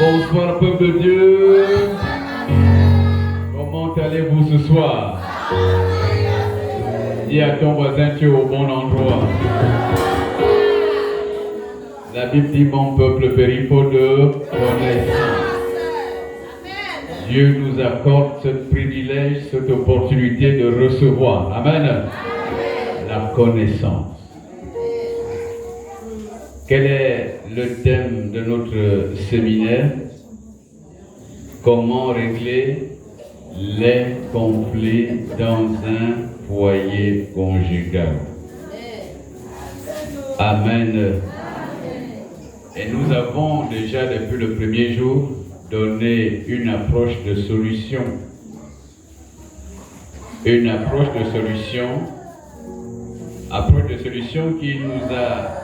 Bonsoir, peuple de Dieu. Comment allez-vous ce soir? Dis à ton voisin, tu es au bon endroit. La Bible dit, mon peuple périt faute de connaissance. Dieu nous accorde ce privilège, cette opportunité de recevoir. Amen. La connaissance. Quel est le thème de notre séminaire? Comment régler les conflits dans un foyer conjugal. Amen. Et nous avons déjà depuis le premier jour donné une approche de solution. Une approche de solution qui nous a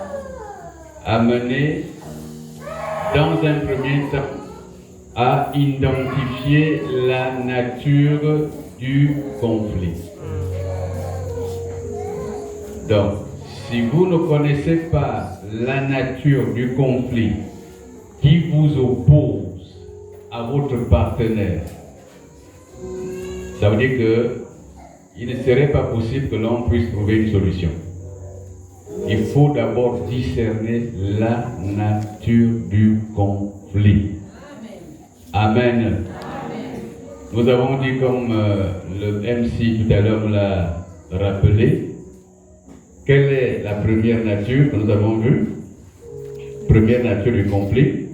amené dans un premier temps à identifier la nature du conflit. Donc, si vous ne connaissez pas la nature du conflit qui vous oppose à votre partenaire, ça veut dire qu'il ne serait pas possible que l'on puisse trouver une solution. Il faut d'abord discerner la nature du conflit. Amen. Amen. Nous avons dit, comme le MC tout à l'heure l'a rappelé, quelle est la première nature que nous avons vue? Première nature du conflit.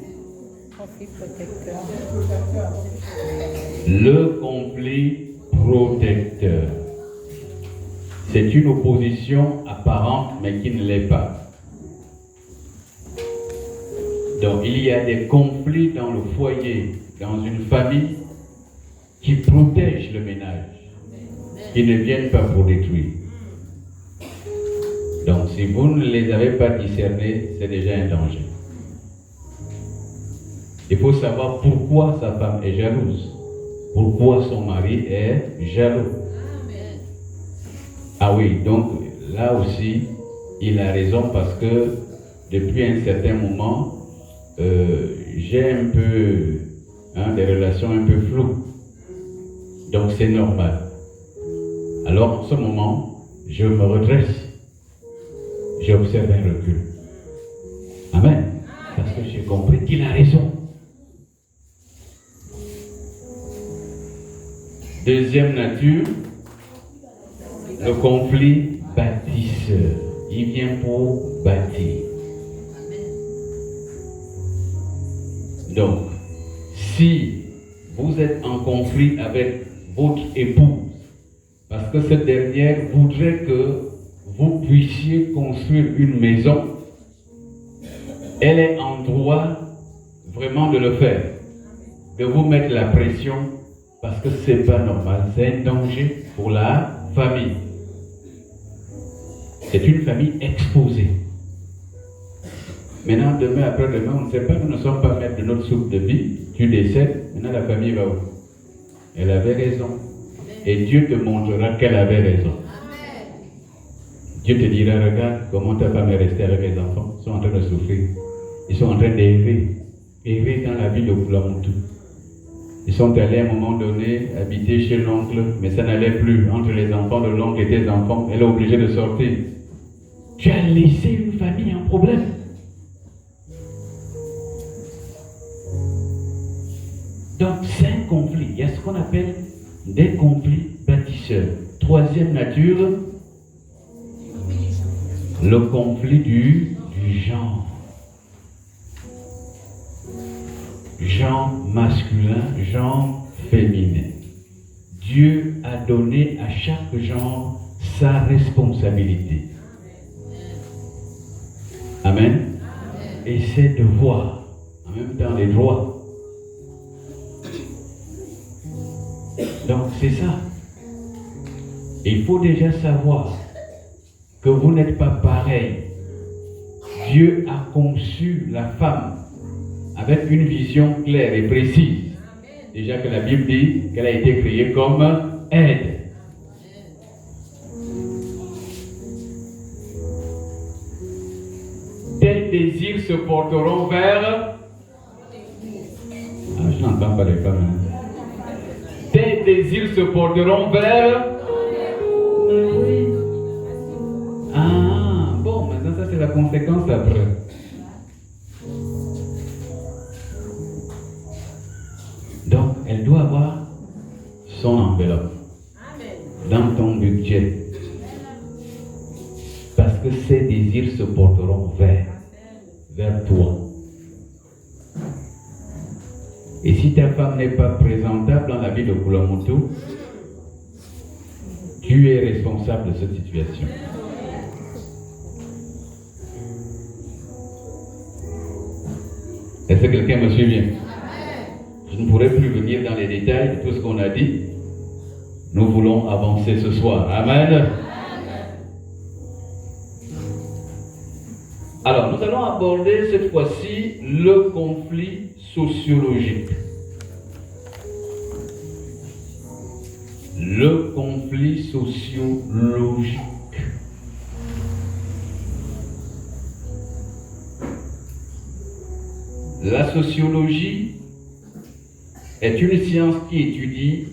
Conflit protecteur. Le conflit protecteur. C'est une opposition apparente mais qui ne l'est pas. Donc il y a des conflits dans le foyer, dans une famille, qui protègent le ménage, qui ne viennent pas pour détruire. Donc si vous ne les avez pas discernés, c'est déjà un danger. Il faut savoir pourquoi sa femme est jalouse, pourquoi son mari est jaloux. Ah oui, donc là aussi, il a raison parce que depuis un certain moment, j'ai un peu des relations un peu floues. Donc c'est normal. Alors en ce moment, je me redresse. J'observe un recul. Amen. Parce que j'ai compris qu'il a raison. Deuxième nature, le conflit bâtisseur. Il vient pour bâtir. Donc, si vous êtes en conflit avec votre épouse, parce que cette dernière voudrait que vous puissiez construire une maison, elle est en droit vraiment de le faire, de vous mettre la pression, parce que c'est pas normal, c'est un danger pour la famille. C'est une famille exposée. Maintenant, demain, après-demain, on ne sait pas, nous ne sommes pas maîtres de notre soupe de vie. Tu décèdes, maintenant la famille va où? Elle avait raison. Et Dieu te montrera qu'elle avait raison. Dieu te dira, regarde comment ta femme est restée avec les enfants. Ils sont en train de souffrir. Ils sont en train d'errer dans la ville de Koulamoutou. Ils sont allés à un moment donné habiter chez l'oncle, mais ça n'allait plus. Entre les enfants de l'oncle et tes enfants, elle est obligée de sortir. Tu as laissé une famille en problème. Donc c'est un conflit. Il y a ce qu'on appelle des conflits bâtisseurs. Troisième nature, le conflit du genre. Genre masculin, genre féminin. Dieu a donné à chaque genre sa responsabilité. Amen. Et ses devoirs, en même temps les droits. Donc c'est ça. Il faut déjà savoir que vous n'êtes pas pareil. Dieu a conçu la femme avec une vision claire et précise. Déjà que la Bible dit qu'elle a été créée comme aide. Tes désirs se porteront vers sent pas les femmes. Hein. Tes désirs se porteront vers... Oui. Ah, bon, maintenant ça c'est la conséquence après. Donc, elle doit avoir son enveloppe dans ton budget. Parce que ses désirs se porteront vers toi. Et si ta femme n'est pas présentable dans la vie de Kulamoto, tu es responsable de cette situation. Est-ce que quelqu'un me suit bien? Je ne pourrai plus venir dans les détails de tout ce qu'on a dit. Nous voulons avancer ce soir. Amen. Alors, nous allons aborder cette fois-ci le conflit sociologique. Le conflit sociologique. La sociologie est une science qui étudie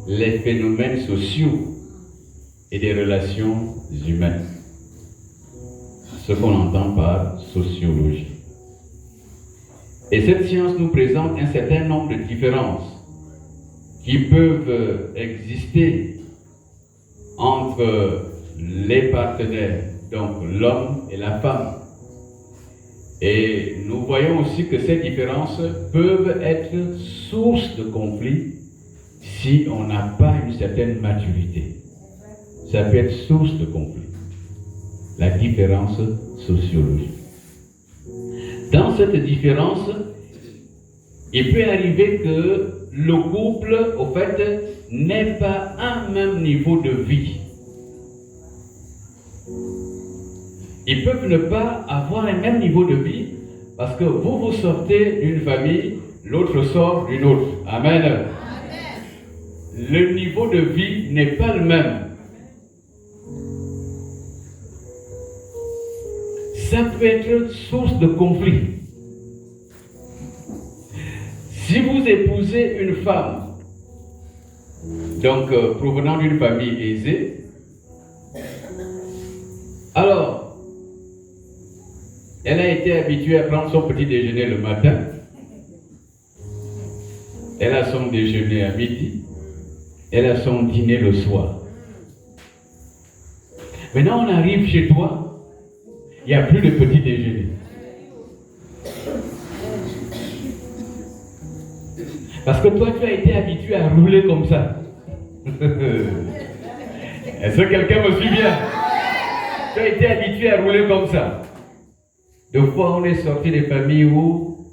les phénomènes sociaux et des relations humaines. Ce qu'on entend par sociologie. Et cette science nous présente un certain nombre de différences qui peuvent exister entre les partenaires, donc l'homme et la femme. Et nous voyons aussi que ces différences peuvent être source de conflit si on n'a pas une certaine maturité. Ça peut être source de conflit. La différence sociologique. Dans cette différence, il peut arriver que le couple, au fait, n'ait pas un même niveau de vie. Ils peuvent ne pas avoir un même niveau de vie parce que vous sortez d'une famille, l'autre sort d'une autre. Amen. Amen. Le niveau de vie n'est pas le même. Ça peut être source de conflit. Si vous épousez une femme, donc provenant d'une famille aisée, alors, elle a été habituée à prendre son petit déjeuner le matin, elle a son déjeuner à midi, elle a son dîner le soir. Maintenant, on arrive chez toi, il n'y a plus de petit déjeuner. Parce que toi, tu as été habitué à rouler comme ça. Est-ce que quelqu'un me suit bien? Tu as été habitué à rouler comme ça. Deux fois, on est sorti des familles où,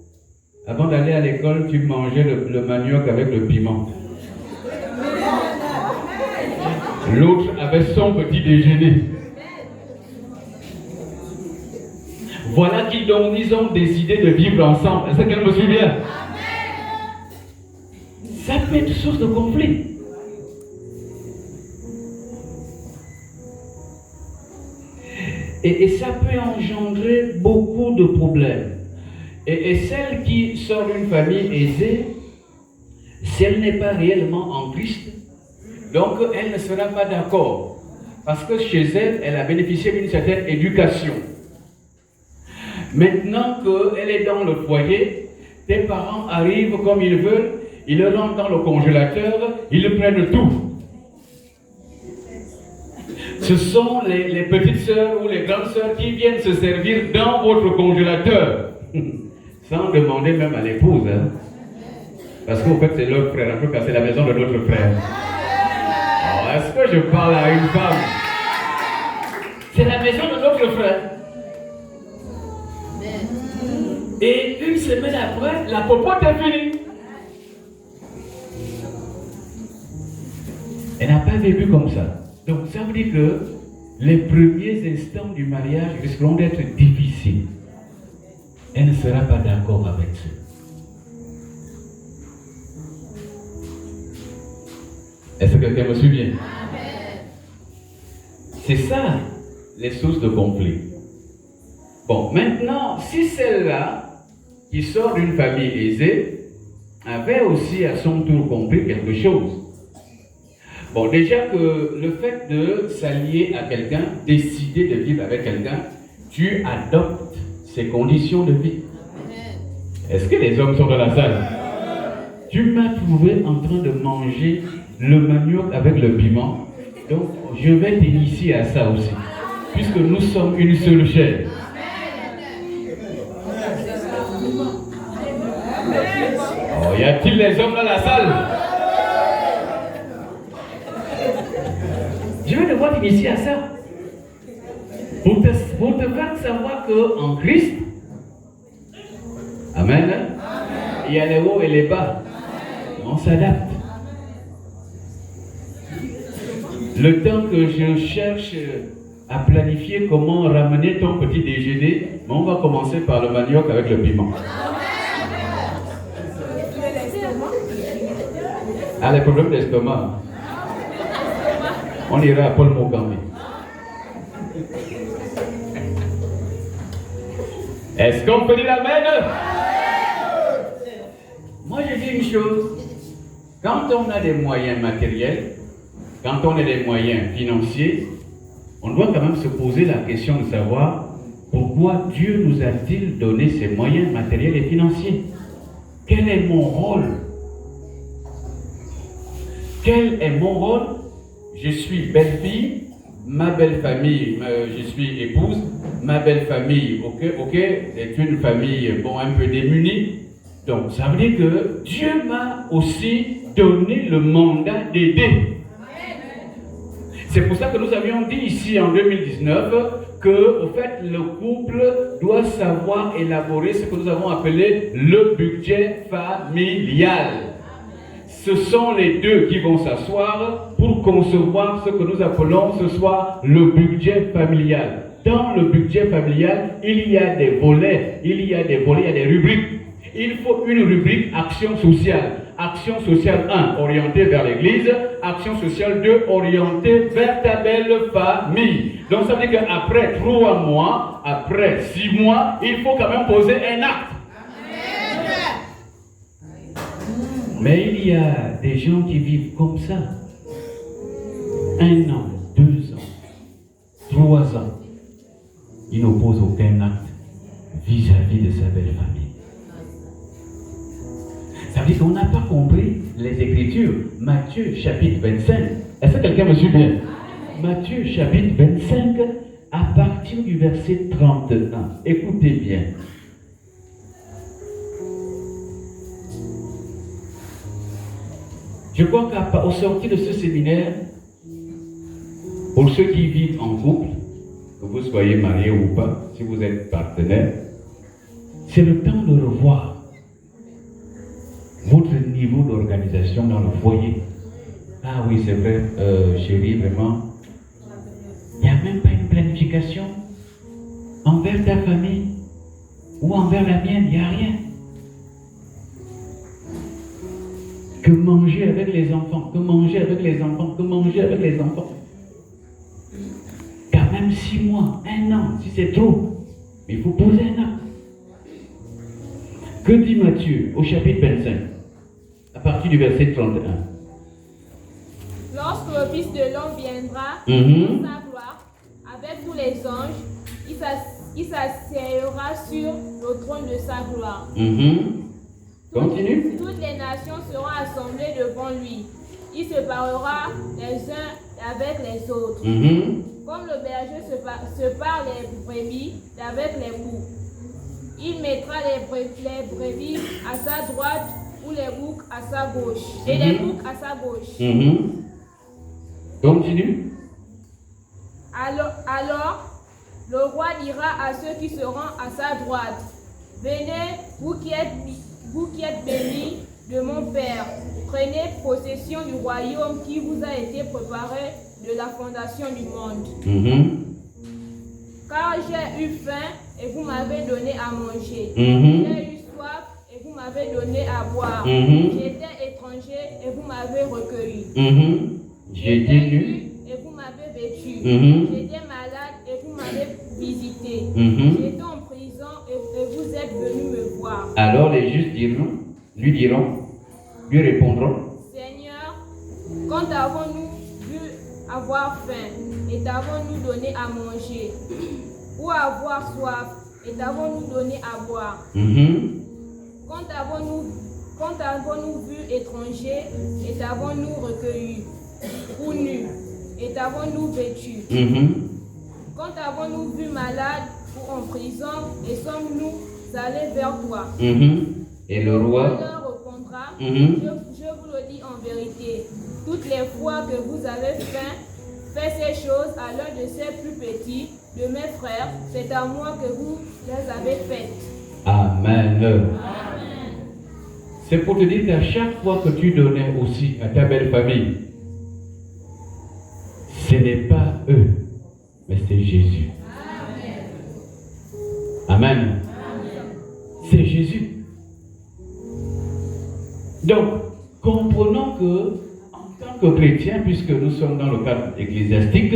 avant d'aller à l'école, tu mangeais le manioc avec le piment. L'autre avait son petit déjeuner. Voilà qu'ils ont décidé de vivre ensemble. Est-ce qu'elle me suit bien? Ça peut être source de conflit. Et ça peut engendrer beaucoup de problèmes. Et celle qui sort d'une famille aisée, si elle n'est pas réellement en Christ, donc elle ne sera pas d'accord. Parce que chez elle, elle a bénéficié d'une certaine éducation. Maintenant qu'elle est dans le foyer, tes parents arrivent comme ils veulent, ils le rentrent dans le congélateur, ils le prennent tout. Ce sont les petites sœurs ou les grandes sœurs qui viennent se servir dans votre congélateur. Sans demander même à l'épouse. Hein. Parce qu'en fait, c'est leur frère. En tout cas, c'est la maison de notre frère. Alors, est-ce que je parle à une femme? C'est la maison de notre frère. Et une semaine après, la popote est finie. Elle n'a pas vécu comme ça. Donc ça veut dire que les premiers instants du mariage risqueront d'être difficiles. Elle ne sera pas d'accord avec ça. Est-ce que quelqu'un me suit bien? C'est ça, les sources de conflit. Bon, maintenant, si celle-là, qui sort d'une famille aisée, avait aussi à son tour compris quelque chose. Bon, déjà que le fait de s'allier à quelqu'un, décider de vivre avec quelqu'un, tu adoptes ses conditions de vie. Est-ce que les hommes sont dans la salle? Tu m'as trouvé en train de manger le manioc avec le piment, donc je vais t'initier à ça aussi, puisque nous sommes une seule chair. Oh, y a-t-il les hommes dans la salle? Je vais devoir t'initier à ça. Pour te faire savoir qu'en Christ, amen, il y a les hauts et les bas. On s'adapte. Le temps que je cherche à planifier comment ramener ton petit déjeuner, on va commencer par le manioc avec le piment. Ah, les problèmes d'estomac. On ira à Paul Mogambi. Est-ce qu'on peut dire amen? Moi, je dis une chose. Quand on a des moyens matériels, quand on a des moyens financiers, on doit quand même se poser la question de savoir pourquoi Dieu nous a-t-il donné ces moyens matériels et financiers? Quel est mon rôle? Quel est mon rôle? Je suis belle-fille, ma belle-famille, je suis épouse, ma belle-famille, ok, est une famille, bon, un peu démunie. Donc, ça veut dire que Dieu m'a aussi donné le mandat d'aider. C'est pour ça que nous avions dit ici en 2019 que, au fait, le couple doit savoir élaborer ce que nous avons appelé le budget familial. Ce sont les deux qui vont s'asseoir pour concevoir ce que nous appelons ce soir le budget familial. Dans le budget familial, il y a des volets, il y a des rubriques. Il faut une rubrique action sociale. Action sociale 1, orientée vers l'église. Action sociale 2, orientée vers ta belle famille. Donc ça veut dire qu'après 3 mois, après 6 mois, il faut quand même poser un acte. Mais il y a des gens qui vivent comme ça. 1 an, 2 ans, 3 ans. Il n'oppose aucun acte vis-à-vis de sa belle famille. Ça veut dire qu'on n'a pas compris les Écritures. Matthieu chapitre 25. Est-ce que quelqu'un me suit bien? Matthieu chapitre 25, à partir du verset 31. Écoutez bien. Je crois qu'au sortir de ce séminaire, pour ceux qui vivent en couple, que vous soyez marié ou pas, si vous êtes partenaire, c'est le temps de revoir votre niveau d'organisation dans le foyer. Ah oui, c'est vrai, chérie, vraiment, il n'y a même pas une planification envers ta famille ou envers la mienne, il n'y a rien. Que manger avec les enfants, que manger avec les enfants, que manger avec les enfants. Quand même 6 mois, 1 an, si c'est trop, il faut poser un acte. Que dit Matthieu au chapitre 25, à partir du verset 31? Lorsque le Fils de l'homme viendra dans sa gloire, avec tous les anges, il s'assiera sur le trône de sa gloire. Continue. Toutes les nations seront assemblées devant lui. Il se parlera les uns avec les autres. Comme le berger se parle les brebis avec les boucs. Il mettra les brebis à sa droite ou les boucs à sa gauche. Et les boucs à sa gauche. Continue. Alors, le roi dira à ceux qui seront à sa droite, venez, vous qui êtes bénis de mon Père, prenez possession du royaume qui vous a été préparé de la fondation du monde. Car j'ai eu faim et vous m'avez donné à manger. J'ai eu soif et vous m'avez donné à boire. J'étais étranger et vous m'avez recueilli. J'étais nu et vous m'avez vêtu. J'étais malade et vous m'avez visité. J'étais en prison et vous êtes venus me voir. Alors les justes lui diront, lui répondront, Seigneur, quand avons-nous vu avoir faim et t'avons-nous donné à manger, ou avoir soif et t'avons-nous donné à boire? Quand avons-nous vu étranger et t'avons-nous recueilli, ou nu et t'avons-nous vêtu? Quand avons-nous vu malade ou en prison et sommes-nous allés vers toi? Et le roi leur répondra, je vous le dis en vérité, toutes les fois que vous avez fait ces choses à l'un de ces plus petits de mes frères, c'est à moi que vous les avez faites. Amen. C'est pour te dire qu'à chaque fois que tu donnais aussi à ta belle famille, ce n'est pas eux, mais c'est Jésus. Amen. C'est Jésus. Donc, comprenons que, en tant que chrétiens, puisque nous sommes dans le cadre ecclésiastique,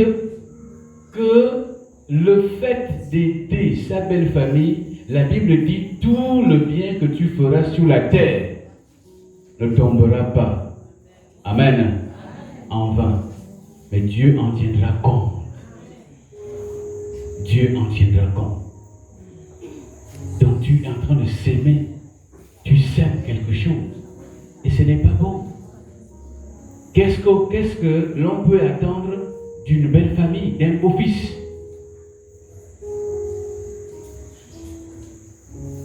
que le fait d'aider sa belle famille, la Bible dit, tout le bien que tu feras sur la terre ne tombera pas. Amen. En vain. Mais Dieu en tiendra compte. Dieu en tiendra compte. Donc tu es en train de s'aimer. Tu sèmes quelque chose. Et ce n'est pas bon. Qu'est-ce que l'on peut attendre d'une belle famille, d'un beau-fils?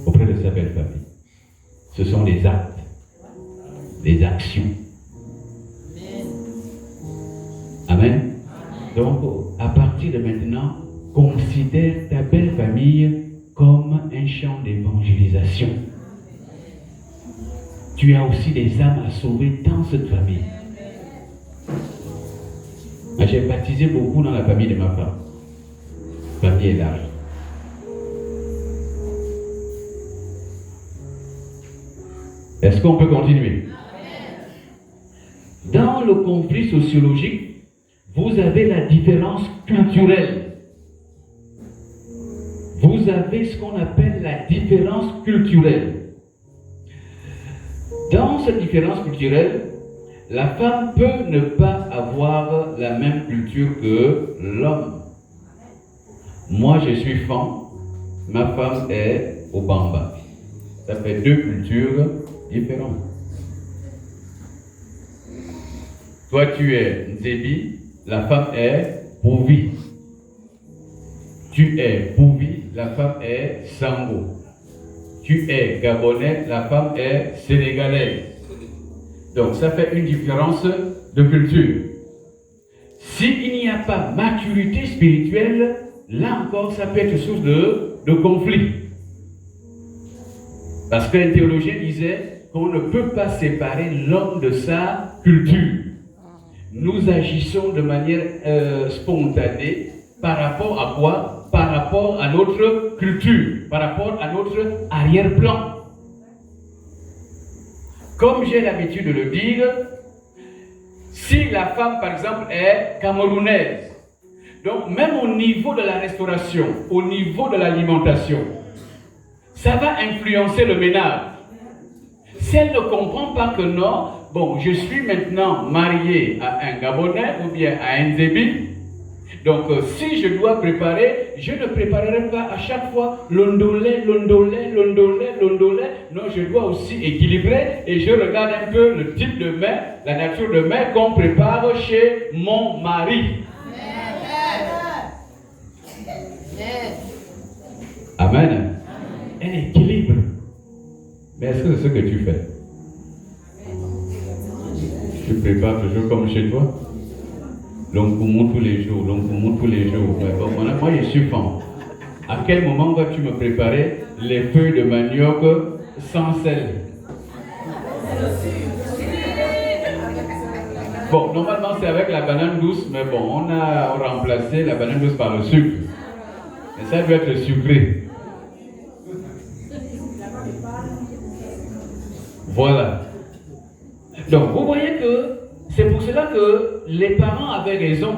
Auprès de sa belle famille. Ce sont les actes, les actions. Amen. Donc, à partir de maintenant, considère ta belle famille comme un champ d'évangélisation. Tu as aussi des âmes à sauver dans cette famille. J'ai baptisé beaucoup dans la famille de ma femme. La famille est large. Est-ce qu'on peut continuer? Dans le conflit sociologique, vous avez la différence culturelle. Vous avez ce qu'on appelle la différence culturelle. Dans cette différence culturelle, la femme peut ne pas avoir la même culture que l'homme. Moi, je suis Fan, ma femme est au Bamba. Ça fait deux cultures différentes. Toi, tu es Nzebi, la femme est Bouvi. Tu es Bouvi, la femme est Sango. Tu es Gabonais, la femme est Sénégalaise. Donc, ça fait une différence de culture. S'il n'y a pas maturité spirituelle, là encore, ça peut être source de conflit. Parce qu'un théologien disait qu'on ne peut pas séparer l'homme de sa culture. Nous agissons de manière spontanée par rapport à quoi? Par rapport à notre culture, par rapport à notre arrière-plan. Comme j'ai l'habitude de le dire, si la femme, par exemple, est camerounaise, donc même au niveau de la restauration, au niveau de l'alimentation, ça va influencer le ménage. Si elle ne comprend pas que non, bon, je suis maintenant marié à un Gabonais ou bien à un Nzebi, donc si je dois préparer, je ne préparerai pas à chaque fois l'ondolé. Non, je dois aussi équilibrer et je regarde un peu le type de mets, la nature de mets qu'on prépare chez mon mari. Amen. Un équilibre. Mais est-ce que c'est ce que tu fais? Tu prépares toujours comme chez toi? L'onkoumou tous les jours, l'onkoumou tous les jours. Mais bon, moi je suis Fan. À quel moment vas-tu me préparer les feuilles de manioc sans sel? Bon, normalement c'est avec la banane douce, mais bon, on a remplacé la banane douce par le sucre. Et ça doit être sucré. Voilà. Donc, vous voyez que c'est pour cela que les parents avaient raison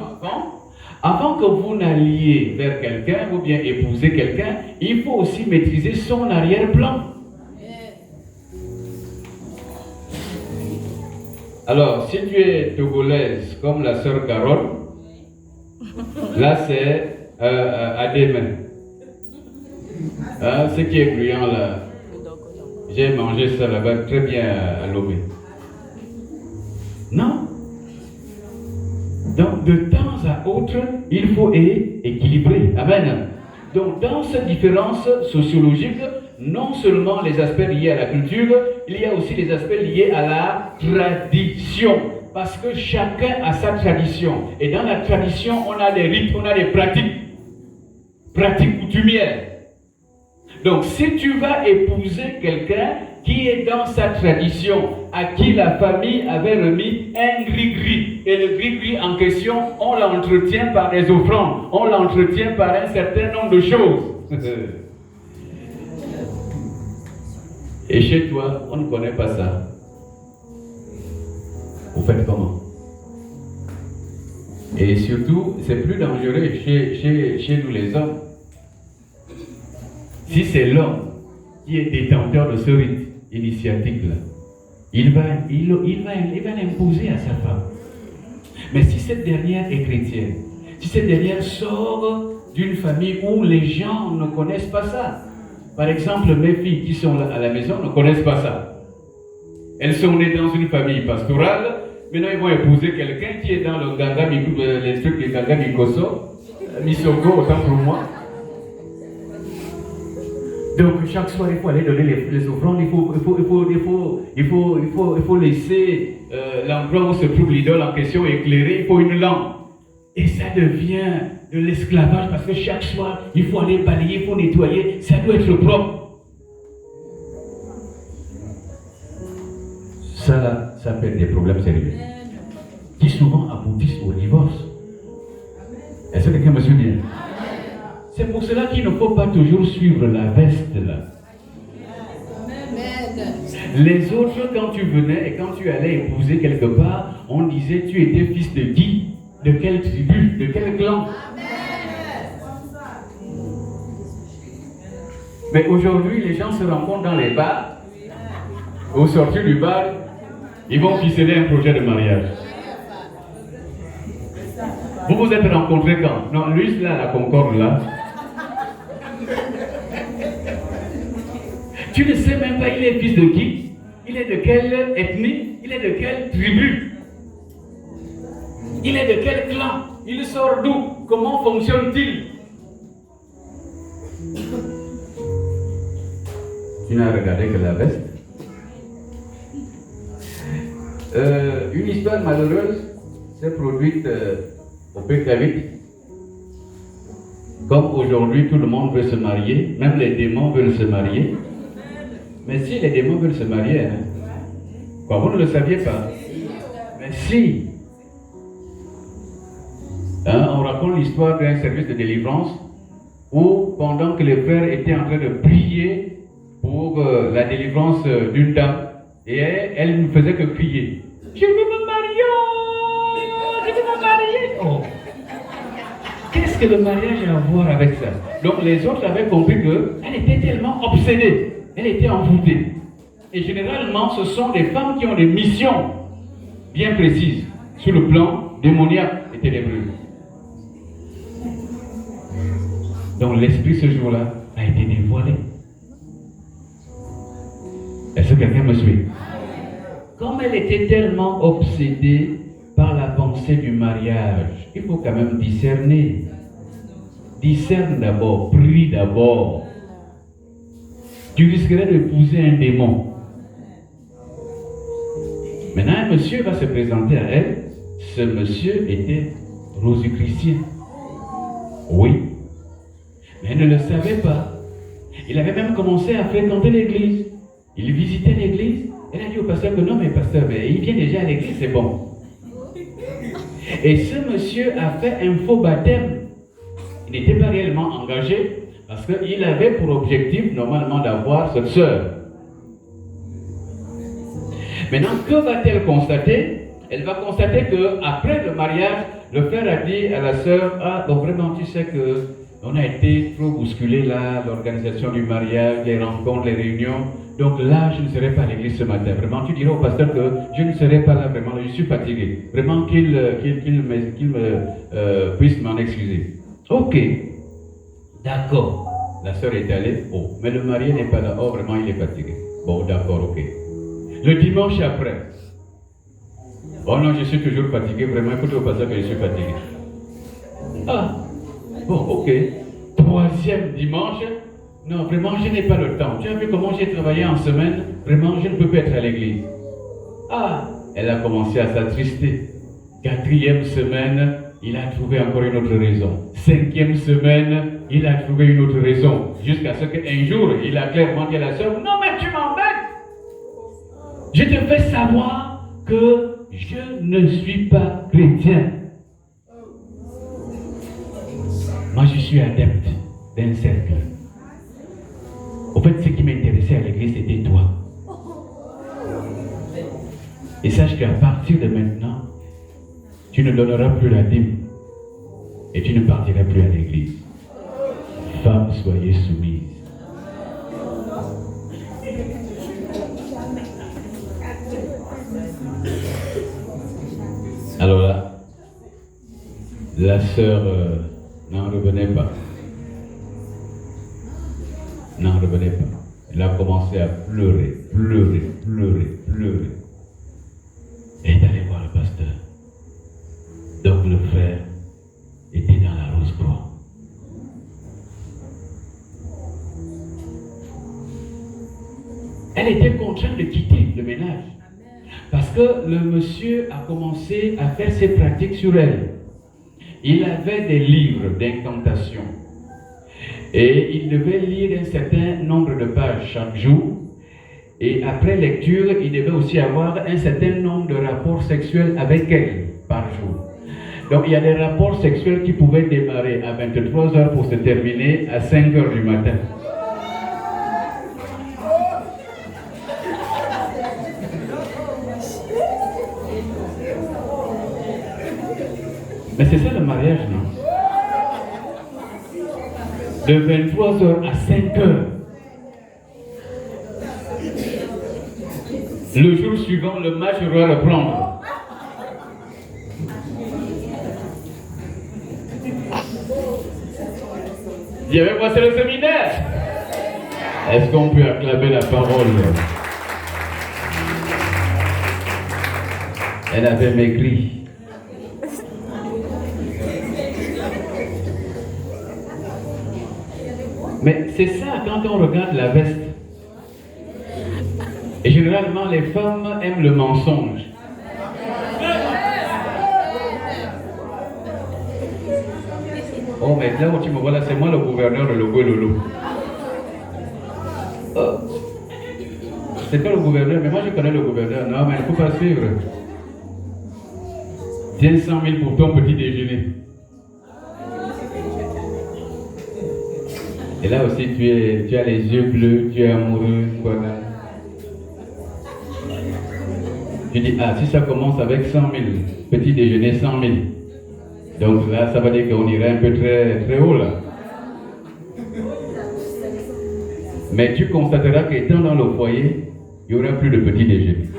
avant que vous n'alliez vers quelqu'un ou bien épouser quelqu'un, il faut aussi maîtriser son arrière-plan. Alors, si tu es togolaise comme la sœur Carole, là c'est à des mains. Ce qui est gluant là, j'ai mangé ça là-bas très bien à Lomé. Non. Donc, de temps à autre, il faut équilibrer. Amen. Donc, dans cette différence sociologique, non seulement les aspects liés à la culture, il y a aussi les aspects liés à la tradition. Parce que chacun a sa tradition. Et dans la tradition, on a des rites, on a des pratiques coutumières. Donc, si tu vas épouser quelqu'un qui est dans sa tradition, à qui la famille avait remis un gris-gris, et le gris-gris en question, on l'entretient par des offrandes, on l'entretient par un certain nombre de choses. Et chez toi, on ne connaît pas ça. Vous faites comment? Et surtout, c'est plus dangereux chez nous les hommes. Si c'est l'homme qui est détenteur de ce rite initiatique-là, il va l'imposer à sa femme. Mais si cette dernière est chrétienne, si cette dernière sort d'une famille où les gens ne connaissent pas ça, par exemple, mes filles qui sont à la maison ne connaissent pas ça. Elles sont nées dans une famille pastorale, maintenant ils vont épouser quelqu'un qui est dans le Ganga, les trucs de Ganga Mikoso, Misoko, autant pour moi. Donc chaque soir il faut aller donner les offrandes, il faut laisser l'endroit où se trouve l'idole en question éclairé, il faut une lampe. Et ça devient de l'esclavage parce que chaque soir il faut aller balayer, il faut nettoyer, ça doit être propre. Ça là, ça peut être des problèmes sérieux qui souvent aboutissent au divorce. Est-ce que quelqu'un me suit bien? C'est pour cela qu'il ne faut pas toujours suivre la veste là. Les autres, quand tu venais et quand tu allais épouser quelque part, on disait tu étais fils de qui? De quelle tribu? De quel clan? Mais aujourd'hui, les gens se rencontrent dans les bars. Au sortir du bar, ils vont ficeler un projet de mariage. Vous vous êtes rencontrés quand? Non, lui là, la Concorde là. Tu ne sais même pas il est fils de qui, il est de quelle ethnie, il est de quelle tribu, il est de quel clan, il sort d'où, comment fonctionne-t-il? Tu n'as regardé que la veste. Une histoire malheureuse s'est produite au Pécavite. Comme aujourd'hui tout le monde veut se marier, même les démons veulent se marier. Mais si les démons veulent se marier, hein, quoi, vous ne le saviez pas? Mais si, hein, on raconte l'histoire d'un service de délivrance où pendant que les frères étaient en train de prier pour la délivrance d'une dame, et elle ne faisait que crier. Je veux me marier, je veux me marier. Oh. Qu'est-ce que le mariage a à voir avec ça? Donc les autres avaient compris qu'elle était tellement obsédée. Elle était envoûtée. Et généralement, ce sont des femmes qui ont des missions bien précises sur le plan démoniaque et ténébreux. Donc l'esprit ce jour-là a été dévoilé. Est-ce que quelqu'un me suit? Comme elle était tellement obsédée par la pensée du mariage, il faut quand même discerner. Discerne d'abord, prie d'abord. Tu risquerais d'épouser un démon. Maintenant, un monsieur va se présenter à elle. Ce monsieur était rosicrucien. Oui. Mais elle ne le savait pas. Il avait même commencé à fréquenter l'église. Il visitait l'église. Elle a dit au pasteur que non, mais pasteur, mais il vient déjà à l'église, c'est bon. Et ce monsieur a fait un faux baptême. Il n'était pas réellement engagé. Parce qu'il avait pour objectif, normalement, d'avoir cette sœur. Maintenant, que va-t-elle constater? Elle va constater qu'après le mariage, le frère a dit à la sœur, ah, bon, vraiment, tu sais que On a été trop bousculé là, l'organisation du mariage, les rencontres, les réunions. Donc là, je ne serai pas à l'église ce matin. Vraiment, tu diras au pasteur que je ne serai pas là, vraiment, je suis fatigué. Vraiment qu'il puisse m'en excuser. Ok, d'accord. La sœur est allée, oh, mais le marié n'est pas là. Oh, vraiment, il est fatigué. Bon, d'accord, ok. Le dimanche après. Oh non, je suis toujours fatigué, vraiment, écoutez au pasteur que je suis fatigué. Ah, bon, ok. Troisième dimanche. Non, vraiment, je n'ai pas le temps. Tu as vu comment j'ai travaillé en semaine? Vraiment, je ne peux pas être à l'église. Ah, elle a commencé à s'attrister. Quatrième semaine, il a trouvé encore une autre raison. Cinquième semaine, il a trouvé une autre raison. Jusqu'à ce qu'un jour, il a clairement dit à la sœur, non mais tu m'embêtes. Je te fais savoir que je ne suis pas chrétien. Moi, je suis adepte d'un cercle. Au fait, ce qui m'intéressait à l'église, c'était toi. Et sache qu'à partir de maintenant, tu ne donneras plus la dîme et tu ne partiras plus à l'église. Femmes, soyez soumises. Alors là, la sœur n'en revenait pas. N'en revenait pas. Elle a commencé à pleurer. Elle est allée voir le pasteur. Donc le frère était dans la rose croix. Elle était contrainte de quitter le ménage. Parce que le monsieur a commencé à faire ses pratiques sur elle. Il avait des livres d'incantation. Et il devait lire un certain nombre de pages chaque jour. Et après lecture, il devait aussi avoir un certain nombre de rapports sexuels avec elle par jour. Donc il y a des rapports sexuels qui pouvaient démarrer à 23h pour se terminer à 5h du matin. Mais c'est ça le mariage, non? De 23h à 5h. Le jour suivant, le match doit reprendre. Il y avait moi, c'est le séminaire. Est-ce qu'on peut acclamer la parole? Elle avait maigri. Mais c'est ça quand on regarde la veste. Et généralement, les femmes aiment le mensonge. Oh, mais là où tu me vois là, c'est moi le gouverneur de Logo et Lolo. Oh. C'est pas le gouverneur, mais moi je connais le gouverneur. Non, mais il ne faut pas suivre. Tiens 100 000 pour ton petit déjeuner. Et là aussi, tu as les yeux bleus, tu es amoureux, voilà. Tu dis, ah, si ça commence avec 100 000, petit déjeuner 100 000. Donc là, ça va dire qu'on irait un peu très, très haut là. Mais tu constateras qu'étant dans le foyer, il n'y aura plus de petit déjeuner.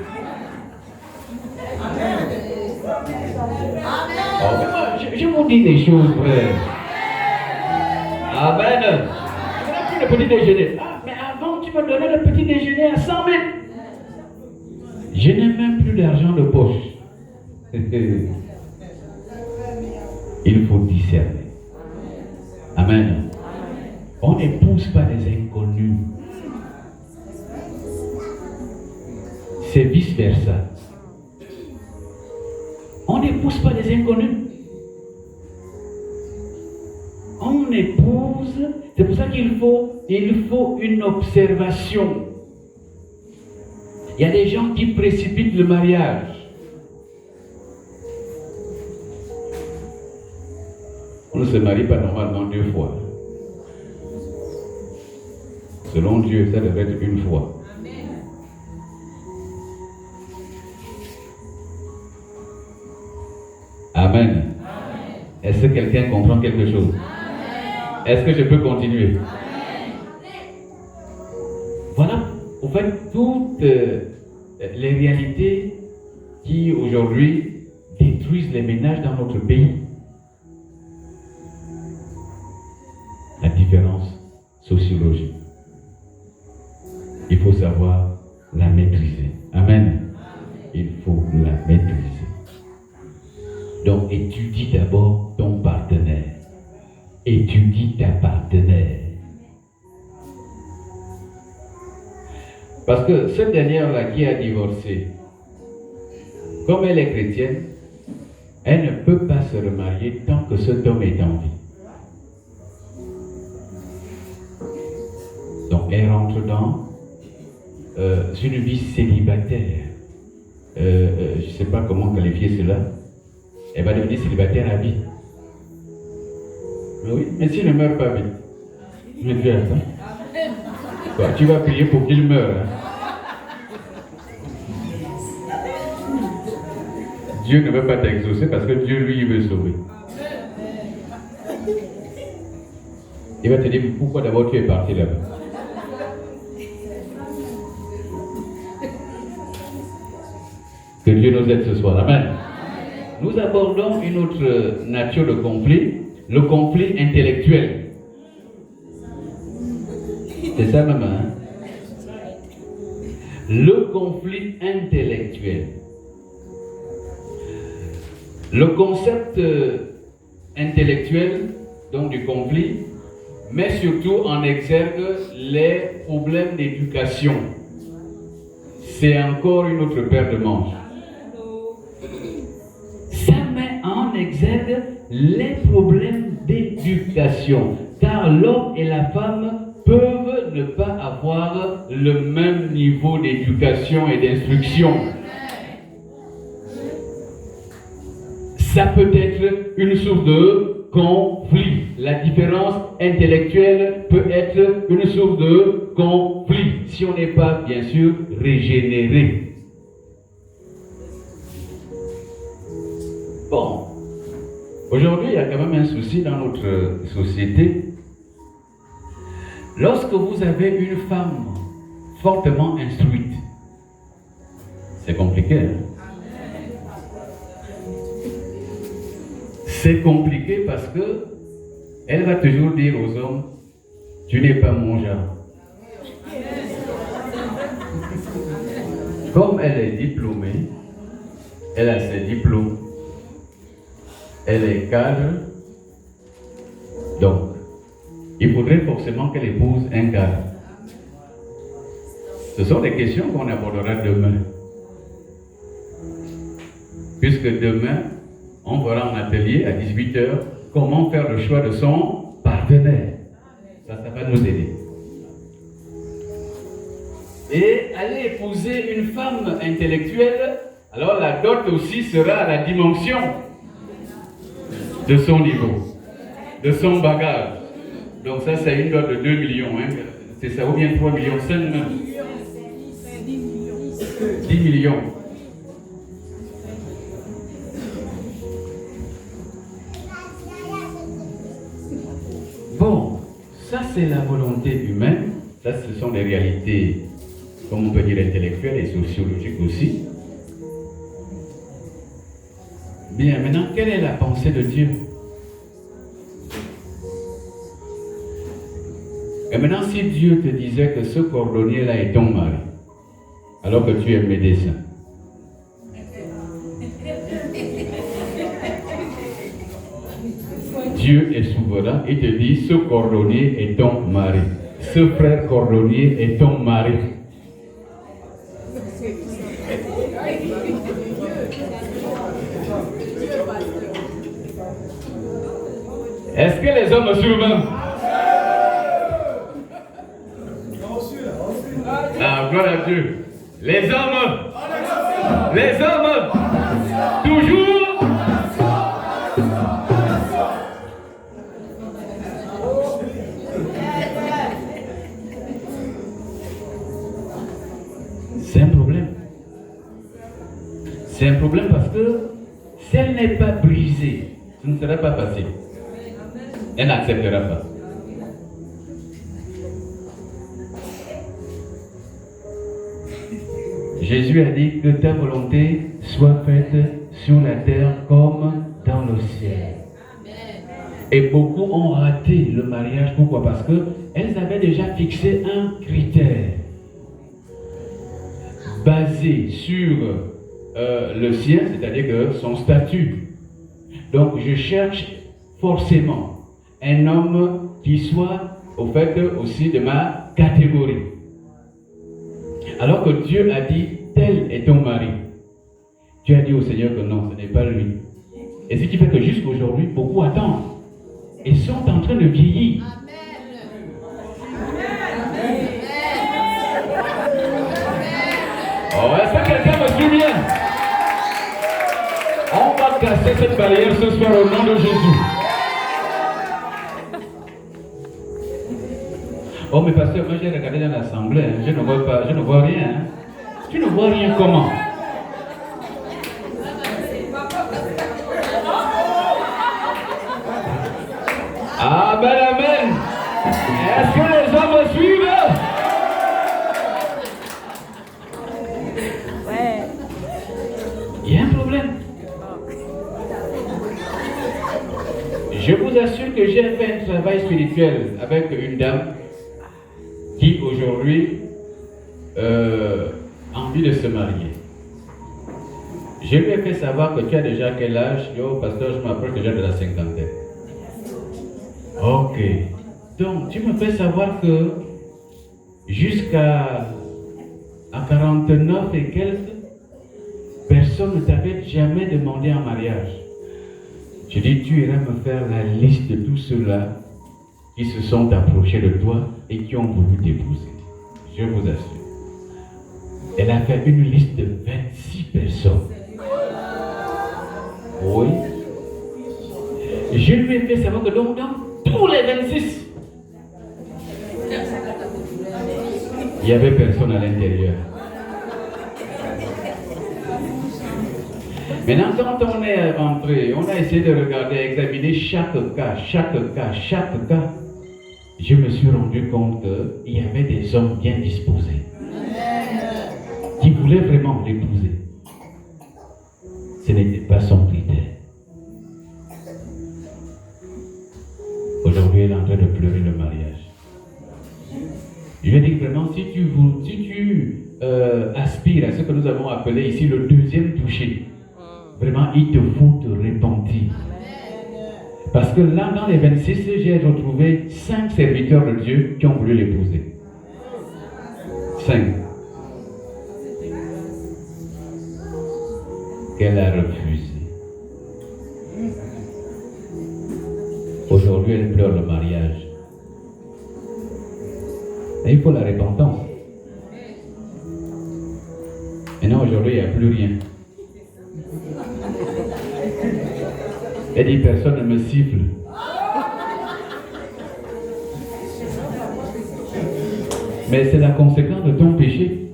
Oh, mais moi, je vous dis des choses vraies. Amen. Il n'y aura plus de petit déjeuner. Ah, mais avant, tu me donnais le petit déjeuner à 100 000. Je n'ai même plus d'argent de poche. Il faut discerner. Amen. On n'épouse pas des inconnus. C'est vice-versa. On n'épouse pas des inconnus. On épouse, c'est pour ça qu'il faut une observation. Il y a des gens qui précipitent le mariage. On ne se marie pas normalement 2 fois. Selon Dieu, ça devrait être 1 fois. Amen. Est-ce que quelqu'un comprend quelque chose? Est-ce que je peux continuer? Voilà, en fait, toutes les réalités qui aujourd'hui détruisent les ménages dans notre pays. La différence sociologique. Il faut savoir la maîtriser. Amen. Il faut la maîtriser. Donc, étudie d'abord ton partenaire. Étudie ta partenaire. Parce que cette dernière-là qui a divorcé, comme elle est chrétienne, elle ne peut pas se remarier tant que cet homme est en vie. Donc elle rentre dans une vie célibataire. Je ne sais pas comment qualifier cela. Elle va devenir célibataire à vie. Mais oui, mais s'il ne meurt pas vite, je vais dire, attends. Tu vas prier pour qu'il meure. Hein? Dieu ne veut pas t'exaucer parce que Dieu, lui, il veut sauver. Il va te dire, pourquoi d'abord tu es parti là-bas? Que Dieu nous aide ce soir. Amen. Nous abordons une autre nature de conflit, le conflit intellectuel. C'est ça, maman. Hein? Le conflit intellectuel. Le concept intellectuel, donc du conflit, met surtout en exergue les problèmes d'éducation. C'est encore une autre paire de manches. Ça met en exergue les problèmes d'éducation, car l'homme et la femme peuvent ne pas avoir le même niveau d'éducation et d'instruction. Ça peut être une source de conflit. La différence intellectuelle peut être une source de conflit si on n'est pas, bien sûr, régénéré. Bon, aujourd'hui, il y a quand même un souci dans notre société. Lorsque vous avez une femme fortement instruite, c'est compliqué, hein? C'est compliqué parce que elle va toujours dire aux hommes, tu n'es pas mon genre. Comme elle est diplômée, elle a ses diplômes, elle est cadre, donc il faudrait forcément qu'elle épouse un cadre. Ce sont des questions qu'on abordera demain. Puisque demain, on verra en atelier à 18h comment faire le choix de son partenaire. Ça va nous aider. Et aller épouser une femme intellectuelle, alors la dot aussi sera à la dimension de son niveau, de son bagage. Donc ça, c'est une dot de 2 millions. Hein. C'est ça, ou bien 3 millions, 5 millions. 10 millions. Bon, ça c'est la volonté humaine, ça ce sont des réalités, comme on peut dire, intellectuelles et sociologiques aussi. Bien, maintenant, quelle est la pensée de Dieu? Et maintenant, si Dieu te disait que ce cordonnier-là est ton mari, alors que tu es médecin, Dieu est souverain, il te dit, ce cordonnier est ton mari. Ce frère cordonnier est ton mari. Est-ce que les hommes me suivent? Ah, gloire à Dieu. Les hommes, toujours. C'est un problème. C'est un problème parce que si elle n'est pas brisée, ce ne sera pas facile. Elle n'acceptera pas. Jésus a dit que ta volonté soit faite sur la terre comme dans le ciel. Et beaucoup ont raté le mariage. Pourquoi? Parce qu'elles avaient déjà fixé un critère basé sur le sien, c'est-à-dire que son statut. Donc je cherche forcément un homme qui soit au fait aussi de ma catégorie. Alors que Dieu a dit, tel est ton mari. Dieu a dit au Seigneur que non, ce n'est pas lui. Et ce qui fait que jusqu'aujourd'hui, beaucoup attendent. Et sont en train de vieillir. Oh, est-ce que quelqu'un me suit bien? On va casser cette barrière ce soir au nom de Jésus. Oh, mais pasteur, moi j'ai regardé dans l'assemblée, hein, je ne vois rien. Hein. Tu ne vois rien comment? Amen, amen. Est-ce que les hommes me suivent? Ouais. Il y a un problème. Je vous assure que j'ai fait un travail spirituel avec une dame qui aujourd'hui a envie de se marier. Je lui ai fait savoir que tu as déjà quel âge? Yo, pasteur, je m'approche déjà de la cinquantaine. Ok. Donc, tu me fais savoir que jusqu'à 49 et quelques, personne ne t'avait jamais demandé en mariage. Je dis, tu iras me faire la liste de tous ceux-là qui se sont approchés de toi et qui ont voulu t'épouser. Je vous assure. Elle a fait une liste de 26 personnes. Oui. Je lui ai fait savoir que donc tous les 26, il n'y avait personne à l'intérieur. Maintenant, quand on est rentré, on a essayé de regarder, examiner chaque cas. Je me suis rendu compte qu'il y avait des hommes bien disposés qui voulaient vraiment l'épouser. Ce n'était pas son critère. Aujourd'hui, elle est en train de pleurer le mariage. Je lui ai dit vraiment, si tu aspires à ce que nous avons appelé ici le deuxième toucher, vraiment, il te faut te repentir. Parce que là, dans les 26, j'ai retrouvé 5 serviteurs de Dieu qui ont voulu l'épouser. 5. Qu'elle a refusé. Aujourd'hui, elle pleure le mariage. Et il faut la repentance. Maintenant, aujourd'hui, il n'y a plus rien. Elle dit, personne ne me siffle. Mais c'est la conséquence de ton péché.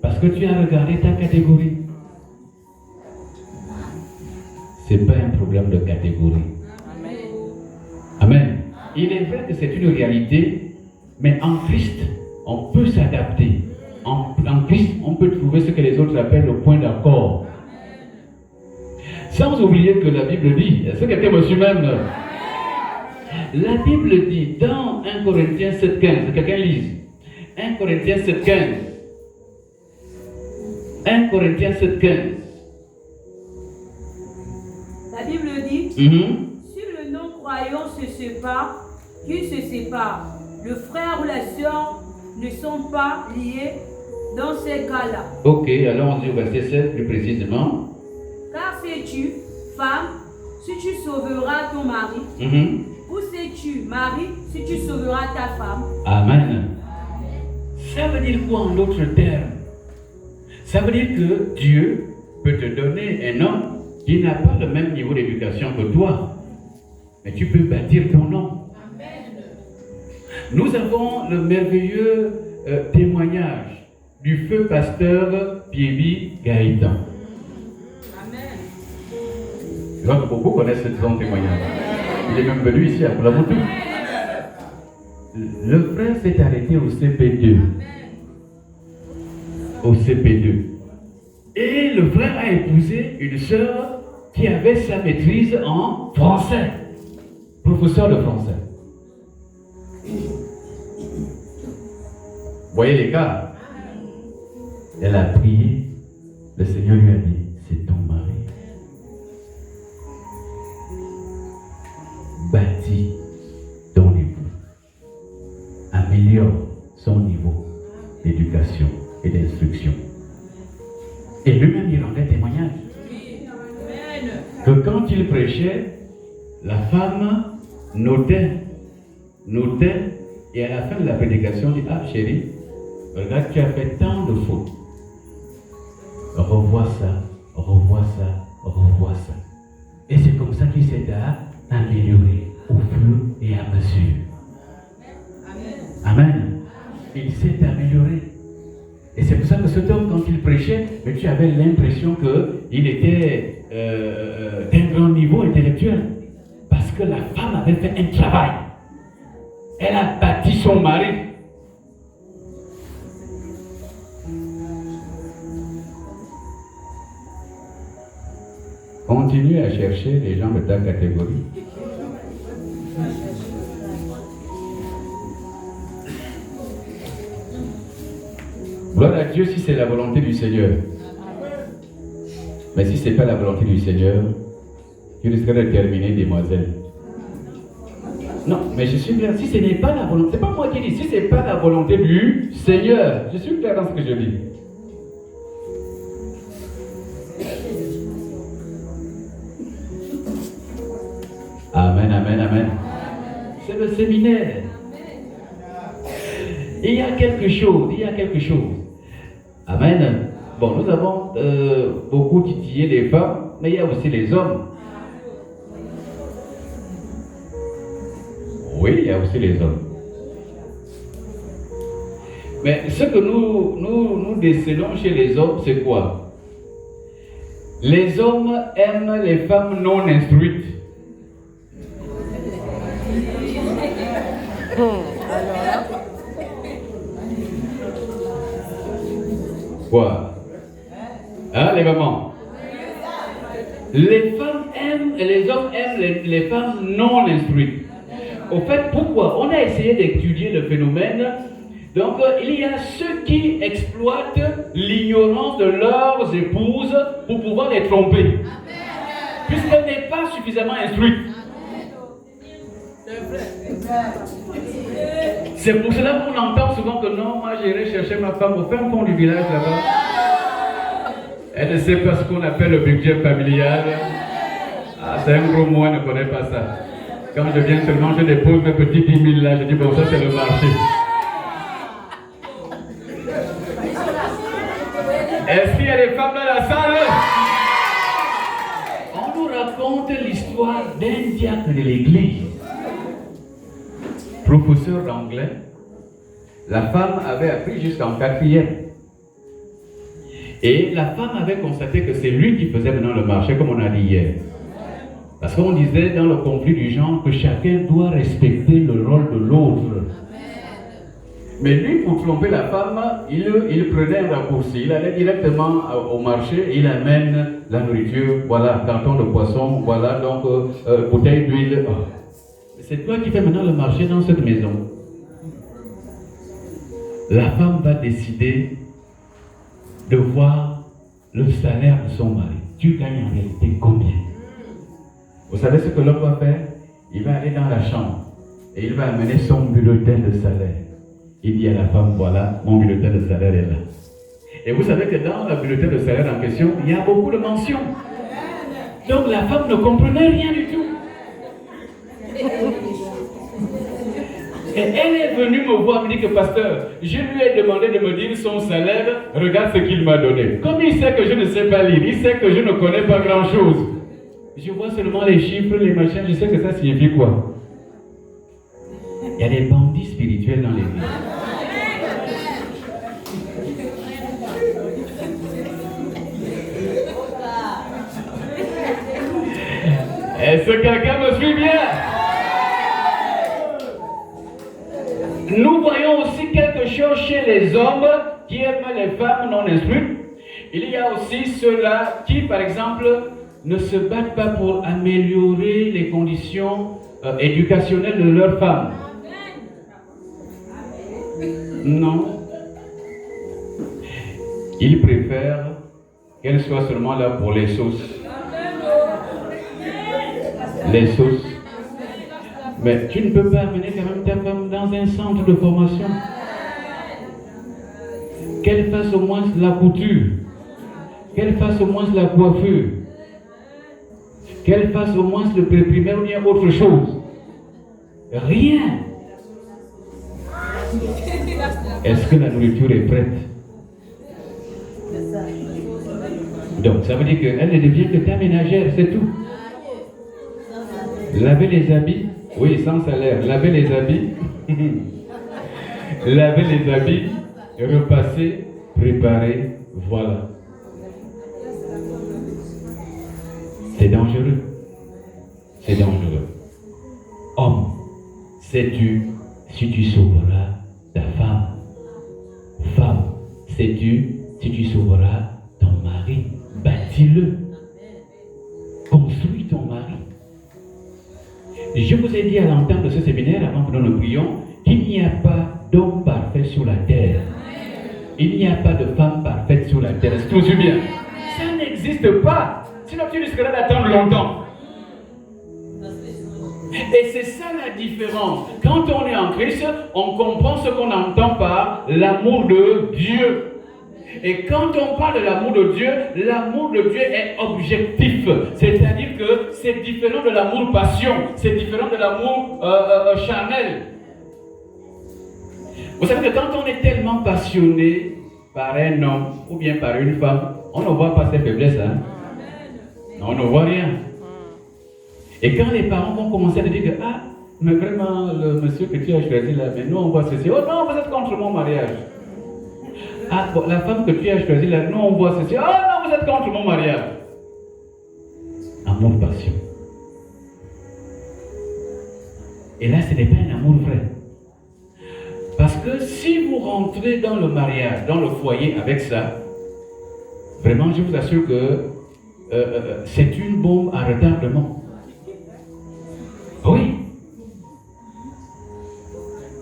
Parce que tu as regardé ta catégorie. Ce n'est pas un problème de catégorie. Amen. Il est vrai que c'est une réalité, mais en Christ, on peut s'adapter. En Christ, on peut trouver ce que les autres appellent le point d'accord. Sans oublier que la Bible dit, est-ce que quelqu'un me suit même? La Bible dit dans 1 Corinthiens 7,15, quelqu'un lise. 1 Corinthiens 7,15. 1 Corinthiens 7,15. La Bible dit, si le non-croyant se sépare, qu'il se sépare. Le frère ou la sœur ne sont pas liés dans ces cas-là. Ok, alors on dit au verset 7 plus précisément. Car sais-tu, femme, si tu sauveras ton mari, ou sais-tu, mari, si tu sauveras ta femme. Amen. Ça veut dire quoi en d'autres termes? Ça veut dire que Dieu peut te donner un homme qui n'a pas le même niveau d'éducation que toi. Mais tu peux bâtir ton nom. Nous avons le merveilleux témoignage du feu pasteur Pierre Gaëtan. Je vois que beaucoup connaissent son témoignage. Il est même venu ici à Koulamoutou. Le frère s'est arrêté au CP2. au CP2. Et le frère a épousé une sœur qui avait sa maîtrise en français, professeur de français. Vous voyez les gars? Elle a prié, le Seigneur lui a dit, c'est ton mari. Bâtis ton époux. Améliore son niveau d'éducation et d'instruction. Et lui-même, il rendait témoignage. Que quand il prêchait, la femme notait, et à la fin de la prédication, dit, ah chérie, regarde, tu as fait tant de fautes. Revois ça, revois ça, revois ça. Et c'est comme ça qu'il s'est amélioré au fur et à mesure. Amen. Il s'est amélioré. Et c'est pour ça que cet homme, quand il prêchait, mais tu avais l'impression qu'il était d'un grand niveau intellectuel. Parce que la femme avait fait un travail. Elle a bâti son mari. Continue à chercher les gens de ta catégorie. Gloire à Dieu si c'est la volonté du Seigneur. Mais si ce n'est pas la volonté du Seigneur, tu risquerais de terminer demoiselle. Non, mais je suis clair, si ce n'est pas la volonté, c'est pas moi qui dis, si ce n'est pas la volonté du Seigneur, je suis clair dans ce que je dis. Amen, amen, amen. C'est le séminaire. Il y a quelque chose, Amen. Bon, nous avons beaucoup titillé les femmes, mais il y a aussi les hommes. Oui, il y a aussi les hommes. Mais ce que nous décelons chez les hommes, c'est quoi? Les hommes aiment les femmes non instruites. Quoi? Hein, les mamans? Les femmes aiment, et les hommes aiment les femmes non instruites. Au fait, pourquoi? On a essayé d'étudier le phénomène. Donc, il y a ceux qui exploitent l'ignorance de leurs épouses pour pouvoir les tromper. Puisqu'elle n'est pas suffisamment instruite. C'est pour cela qu'on entend souvent que non, moi j'irai chercher ma femme au fin fond du village là-bas. Elle ne sait pas ce qu'on appelle le budget familial. Ah, c'est un gros mot, elle ne connaît pas ça. Quand je viens seulement, je dépose mes petits 10 000 là, je dis bon, ça c'est le marché. Est-ce qu'il y a des femmes dans la salle? On nous raconte l'histoire d'un diacre de l'église. Professeur d'anglais, la femme avait appris jusqu'en 4e. Et la femme avait constaté que c'est lui qui faisait maintenant le marché, comme on a dit hier. Parce qu'on disait dans le conflit du genre que chacun doit respecter le rôle de l'autre. Mais lui, pour tromper la femme, il prenait un raccourci. Il allait directement au marché, il amène la nourriture, voilà, carton de poisson, voilà, donc bouteille d'huile. Oh. C'est toi qui fais maintenant le marché dans cette maison. La femme va décider de voir le salaire de son mari. Tu gagnes en réalité combien? Vous savez ce que l'homme va faire? Il va aller dans la chambre et il va amener son bulletin de salaire. Il dit à la femme, voilà, mon bulletin de salaire est là. Et vous savez que dans le bulletin de salaire en question, il y a beaucoup de mentions. Donc la femme ne comprenait rien du tout. Et elle est venue me voir, me dit que pasteur, je lui ai demandé de me dire son salaire, regarde ce qu'il m'a donné. Comme il sait que je ne sais pas lire, il sait que je ne connais pas grand chose. Je vois seulement les chiffres, les machins, je sais que ça signifie quoi. Il y a des bandits spirituels dans l'église. Est-ce que quelqu'un me suit bien? Nous voyons aussi quelque chose chez les hommes qui aiment les femmes non instruites. Il y a aussi ceux-là qui, par exemple, ne se battent pas pour améliorer les conditions éducationnelles de leurs femmes. Non. Ils préfèrent qu'elles soient seulement là pour les sauces. Les sauces. Mais tu ne peux pas amener quand même ta femme dans un centre de formation. Qu'elle fasse au moins la couture. Qu'elle fasse au moins la coiffure. Qu'elle fasse au moins le pré-primaire ou bien autre chose. Rien. Est-ce que la nourriture est prête? Donc, ça veut dire qu'elle ne devient que ta ménagère, c'est tout. Laver les habits, oui, sans salaire. Laver les habits, laver les habits, repasser, préparer, voilà. C'est dangereux. C'est dangereux. Homme, sais-tu si tu sauveras ta femme? Femme, sais-tu si tu sauveras ton mari? Bâtis-le. Construis ton mari. Je vous ai dit à l'entente de ce séminaire, avant que nous ne prions, qu'il n'y a pas d'homme parfait sur la terre. Il n'y a pas de femme parfaite sur la terre. Est-ce que vous bien? Ça n'existe pas. Sinon tu risqueras d'attendre longtemps. Et c'est ça la différence. Quand on est en Christ, on comprend ce qu'on entend par l'amour de Dieu. Et quand on parle de l'amour de Dieu est objectif. C'est-à-dire que c'est différent de l'amour passion. C'est différent de l'amour charnel. Vous savez que quand on est tellement passionné par un homme ou bien par une femme, on ne voit pas ses faiblesses. Hein? On ne voit rien. Et quand les parents vont commencer à dire que ah, mais vraiment, le monsieur que tu as choisi là, mais nous on voit ceci. Oh non, vous êtes contre mon mariage. Ah, bon, la femme que tu as choisie là, nous on voit ceci. Oh non, vous êtes contre mon mariage. Amour, passion. Et là, ce n'est pas un amour vrai. Parce que si vous rentrez dans le mariage, dans le foyer avec ça, vraiment, je vous assure que c'est une bombe à retardement. Oui.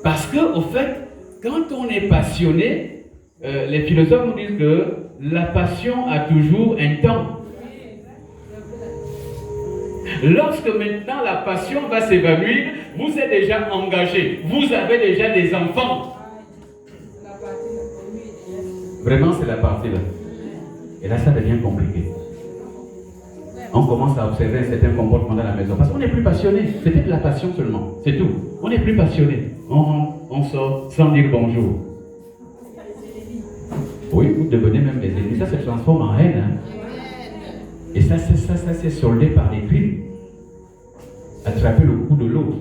Parce que, au fait, quand on est passionné, les philosophes nous disent que la passion a toujours un temps. Lorsque maintenant la passion va s'évanouir, vous êtes déjà engagé, vous avez déjà des enfants. Vraiment, c'est la partie là. Et là, ça devient compliqué. On commence à observer un certain comportement dans la maison. Parce qu'on n'est plus passionné. C'était de la passion seulement. C'est tout. On n'est plus passionné. On sort sans dire bonjour. Oui, vous devenez même les ennemis. Ça se transforme en haine. Hein? Et ça c'est soldé par les crimes. Attraper le cou de l'autre.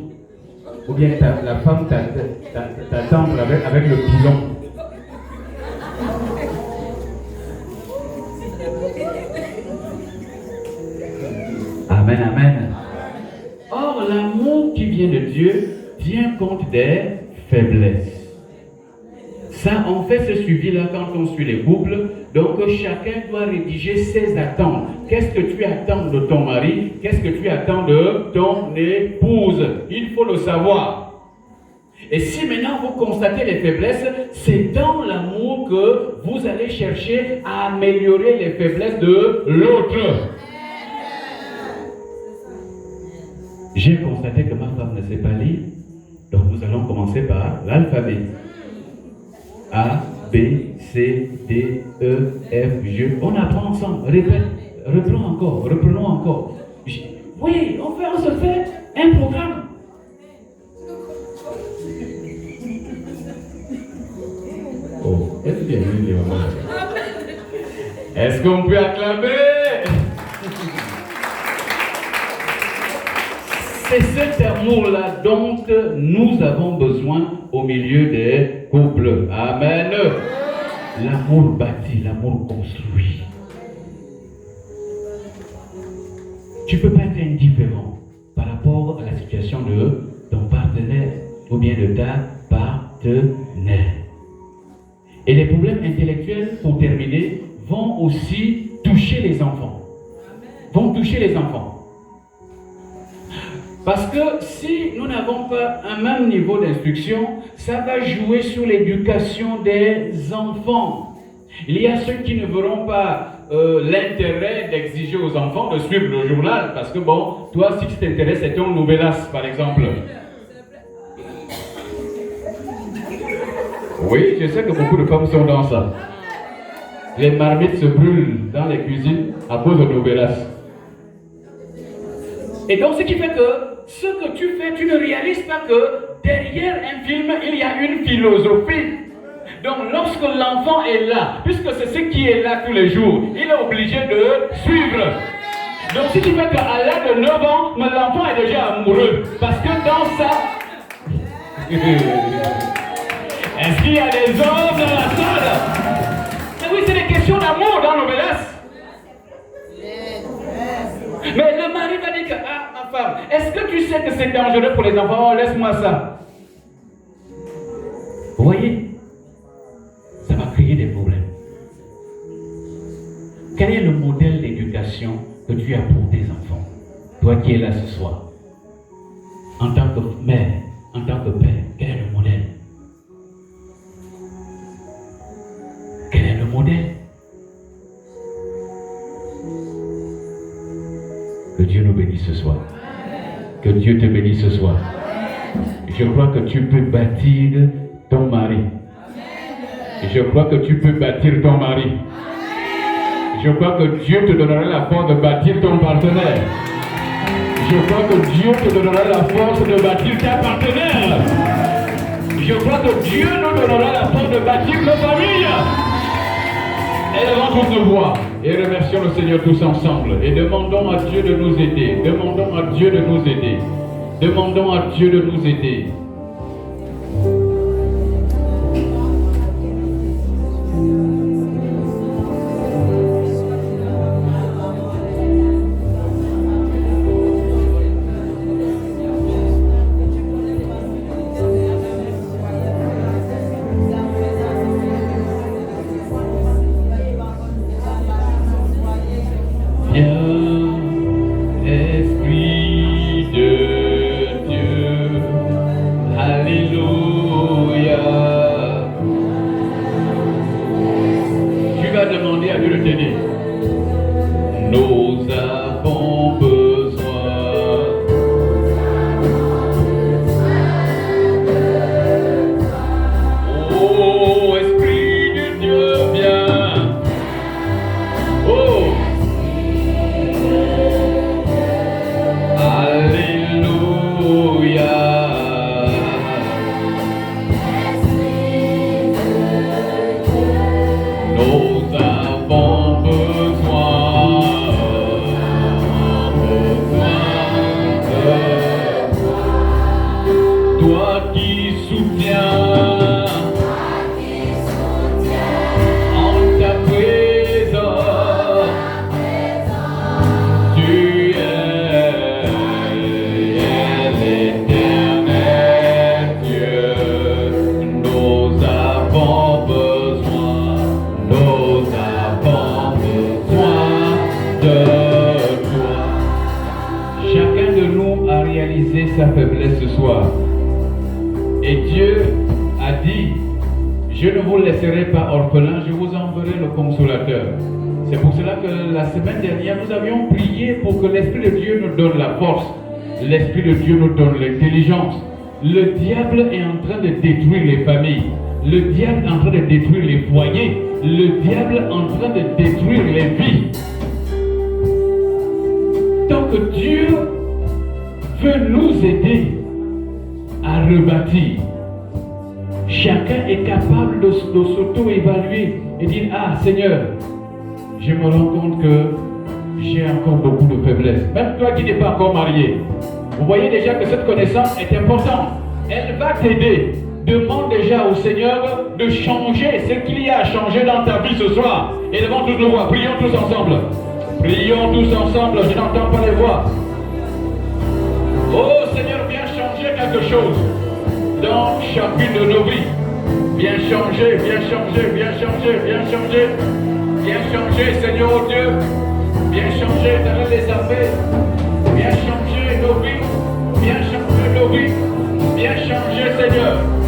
Ou bien la femme t'attendre avec le pilon. Amen, amen. Or, l'amour qui vient de Dieu tient compte des faiblesses. Ça, on fait ce suivi-là quand on suit les couples. Donc, chacun doit rédiger ses attentes. Qu'est-ce que tu attends de ton mari? Qu'est-ce que tu attends de ton épouse? Il faut le savoir. Et si maintenant vous constatez les faiblesses, c'est dans l'amour que vous allez chercher à améliorer les faiblesses de l'autre. J'ai constaté que ma femme ne sait pas lire, donc nous allons commencer par l'alphabet. A, B, C, D, E, F, G. On apprend ensemble. Répète. Reprenons encore. Oui, on se fait un programme. Oh, est-ce qu'il y a une mamans? Est-ce qu'on peut acclamer? C'est cet amour-là dont nous avons besoin au milieu des couples. Amen. L'amour bâti, l'amour construit. Tu ne peux pas être indifférent par rapport à la situation de ton partenaire ou bien de ta partenaire. Et les problèmes aussi toucher les enfants. Vont toucher les enfants. Parce que si nous n'avons pas un même niveau d'instruction, ça va jouer sur l'éducation des enfants. Il y a ceux qui ne verront pas l'intérêt d'exiger aux enfants de suivre le journal, parce que bon, toi, si tu t'intéresses, c'est ton Nouvelas, par exemple. Oui, je sais que beaucoup de femmes sont dans ça. Les marmites se brûlent dans les cuisines à cause de Nouvelas. Et donc, ce qui fait que ce que tu fais, tu ne réalises pas que derrière un film, il y a une philosophie. Donc, lorsque l'enfant est là, puisque c'est ce qui est là tous les jours, il est obligé de suivre. Donc, ce qui fait qu'à l'âge de 9 ans, l'enfant est déjà amoureux. Parce que dans ça... Est-ce qu'il y a des hommes dans la salle? Mais oui, c'est des questions d'amour dans Nouvelas. Mais le mari va dire que, ah, ma femme, est-ce que tu sais que c'est dangereux pour les enfants? Oh, laisse-moi ça. Vous voyez? Ça va créer des problèmes. Quel est le modèle d'éducation que tu as pour tes enfants? Toi qui es là ce soir, en tant que mère, en tant que père, quel est le modèle? Quel est le modèle? Que Dieu nous bénisse ce soir. Que Dieu te bénisse ce soir. Je crois que tu peux bâtir ton mari. Je crois que tu peux bâtir ton mari. Je crois que Dieu te donnera la force de bâtir ton partenaire. Je crois que Dieu te donnera la force de bâtir ta partenaire. Je crois que Dieu nous donnera la force de bâtir nos familles. Élevons toutes nos voix et remercions le Seigneur tous ensemble et demandons à Dieu de nous aider. Demandons à Dieu de nous aider. Demandons à Dieu de nous aider. Sa faiblesse ce soir. Et Dieu a dit, je ne vous laisserai pas orphelins, je vous enverrai le consolateur. C'est pour cela que la semaine dernière, nous avions prié pour que l'Esprit de Dieu nous donne la force. L'Esprit de Dieu nous donne l'intelligence. Le diable est en train de détruire les familles. Le diable est en train de détruire les foyers. Le diable est en train de détruire les vies. Donc Dieu veut nous aider à rebâtir. Chacun est capable de s'auto-évaluer et dire, ah Seigneur, je me rends compte que j'ai encore beaucoup de faiblesses. Même toi qui n'es pas encore marié, vous voyez déjà que cette connaissance est importante. Elle va t'aider. Demande déjà au Seigneur de changer ce qu'il y a à changer dans ta vie ce soir. Élevons toutes nos voix, prions tous ensemble. Prions tous ensemble, je n'entends pas les voix. Oh Seigneur, viens changer quelque chose dans chacune de nos vies. Viens changer, viens changer, viens changer, viens changer. Viens changer, Seigneur oh Dieu. Viens changer dans les affaires. Viens changer nos vies. Viens changer nos vies. Viens changer, Seigneur.